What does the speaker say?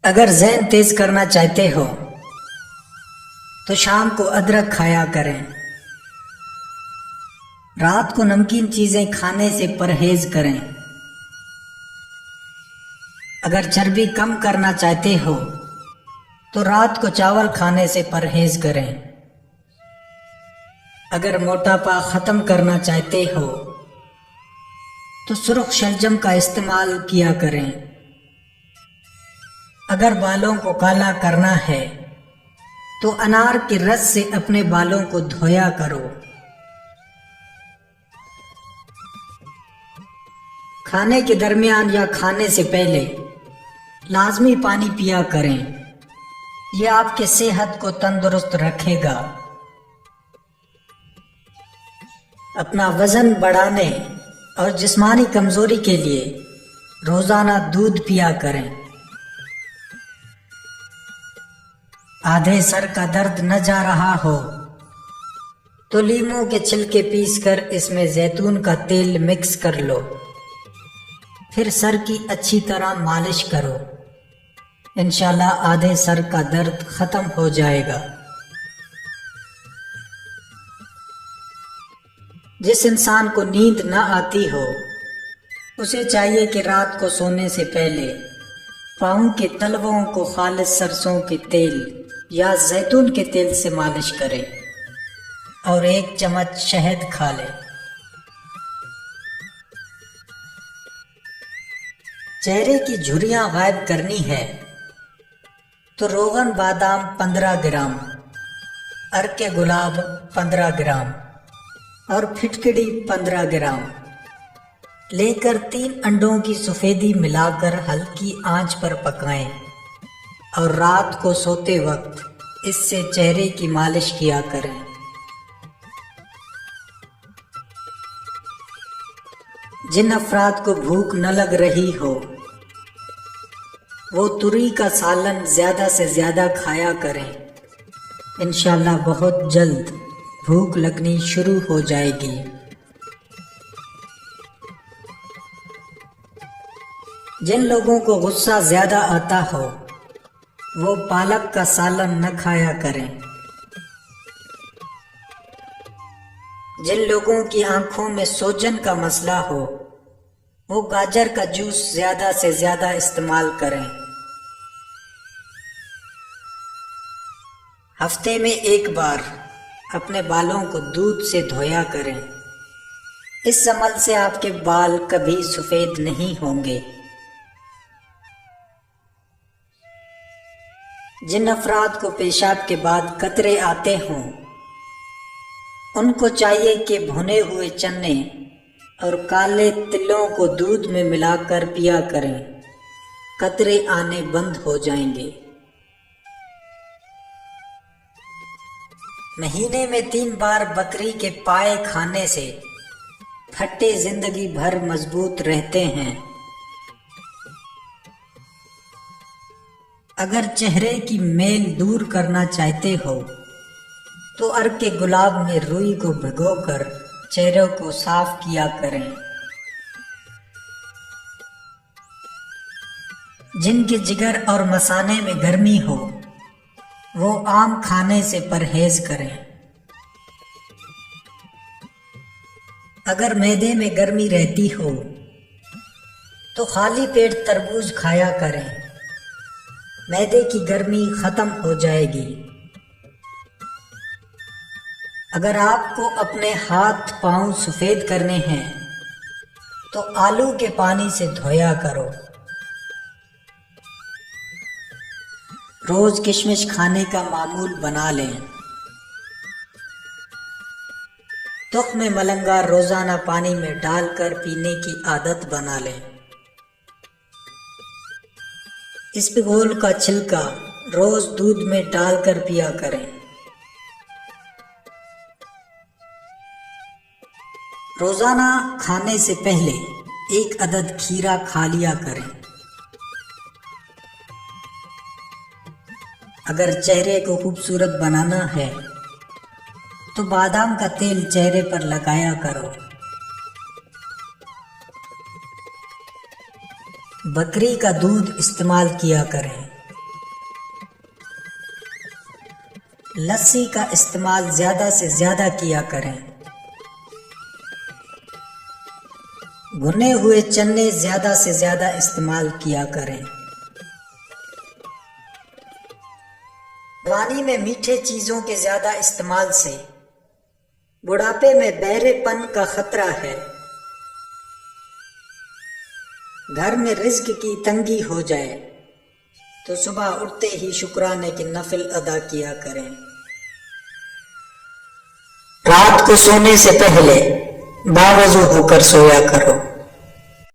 اگر ذہن تیز کرنا چاہتے ہو تو شام کو ادرک کھایا کریں۔ رات کو نمکین چیزیں کھانے سے پرہیز کریں۔ اگر چربی کم کرنا چاہتے ہو تو رات کو چاول کھانے سے پرہیز کریں۔ اگر موٹاپا ختم کرنا چاہتے ہو تو سرخ شلجم کا استعمال کیا کریں۔ اگر بالوں کو کالا کرنا ہے تو انار کے رس سے اپنے بالوں کو دھویا کرو۔ کھانے کے درمیان یا کھانے سے پہلے لازمی پانی پیا کریں، یہ آپ کے صحت کو تندرست رکھے گا۔ اپنا وزن بڑھانے اور جسمانی کمزوری کے لیے روزانہ دودھ پیا کریں۔ آدھے سر کا درد نہ جا رہا ہو تو لیموں کے چھلکے پیس کر اس میں زیتون کا تیل مکس کر لو، پھر سر کی اچھی طرح مالش کرو، انشاءاللہ آدھے سر کا درد ختم ہو جائے گا۔ جس انسان کو نیند نہ آتی ہو اسے چاہیے کہ رات کو سونے سے پہلے پاؤں کے تلووں کو خالص سرسوں کے تیل یا زیتون کے تیل سے مالش کرے اور 1 چمچ شہد کھا لے۔ چہرے کی جھریاں غائب کرنی ہے تو روغن بادام 15 گرام، ارک گلاب 15 گرام اور پھٹکڑی 15 گرام لے کر 3 انڈوں کی سفیدی ملا کر ہلکی آنچ پر پکائیں اور رات کو سوتے وقت اس سے چہرے کی مالش کیا کریں۔ جن افراد کو بھوک نہ لگ رہی ہو وہ تری کا سالن زیادہ سے زیادہ کھایا کریں، انشاءاللہ بہت جلد بھوک لگنی شروع ہو جائے گی۔ جن لوگوں کو غصہ زیادہ آتا ہو وہ پالک کا سالن نہ کھایا کریں۔ جن لوگوں کی آنکھوں میں سوجن کا مسئلہ ہو وہ گاجر کا جوس زیادہ سے زیادہ استعمال کریں۔ ہفتے میں 1 بار اپنے بالوں کو دودھ سے دھویا کریں، اس عمل سے آپ کے بال کبھی سفید نہیں ہوں گے۔ جن افراد کو پیشاب کے بعد قطرے آتے ہوں ان کو چاہیے کہ بھنے ہوئے چنے اور کالے تلوں کو دودھ میں ملا کر پیا کریں، قطرے آنے بند ہو جائیں گے۔ مہینے میں 3 بار بکری کے پائے کھانے سے پھٹے زندگی بھر مضبوط رہتے ہیں۔ اگر چہرے کی میل دور کرنا چاہتے ہو تو ارک گلاب میں روئی کو بھگو کر چہرے کو صاف کیا کریں۔ جن کے جگر اور مثانے میں گرمی ہو وہ آم کھانے سے پرہیز کریں۔ اگر معدے میں گرمی رہتی ہو تو خالی پیٹ تربوز کھایا کریں، معدے کی گرمی ختم ہو جائے گی۔ اگر آپ کو اپنے ہاتھ پاؤں سفید کرنے ہیں تو آلو کے پانی سے دھویا کرو۔ روز کشمش کھانے کا معمول بنا لیں۔ تخم ملنگا روزانہ پانی میں ڈال کر پینے کی عادت بنا لیں۔ اسپغول کا چھلکا روز دودھ میں ڈال کر پیا کریں۔ روزانہ کھانے سے پہلے 1 عدد کھیرا کھا لیا کریں۔ اگر چہرے کو خوبصورت بنانا ہے تو بادام کا تیل چہرے پر لگایا کرو۔ بکری کا دودھ استعمال کیا کریں۔ لسی کا استعمال زیادہ سے زیادہ کیا کریں۔ بھنے ہوئے چنے زیادہ سے زیادہ استعمال کیا کریں۔ جوانی میں میٹھے چیزوں کے زیادہ استعمال سے بڑھاپے میں بہرے پن کا خطرہ ہے۔ گھر میں رزق کی تنگی ہو جائے تو صبح اٹھتے ہی شکرانے کی نفل ادا کیا کریں۔ رات کو سونے سے پہلے باوضو ہو کر سویا کرو۔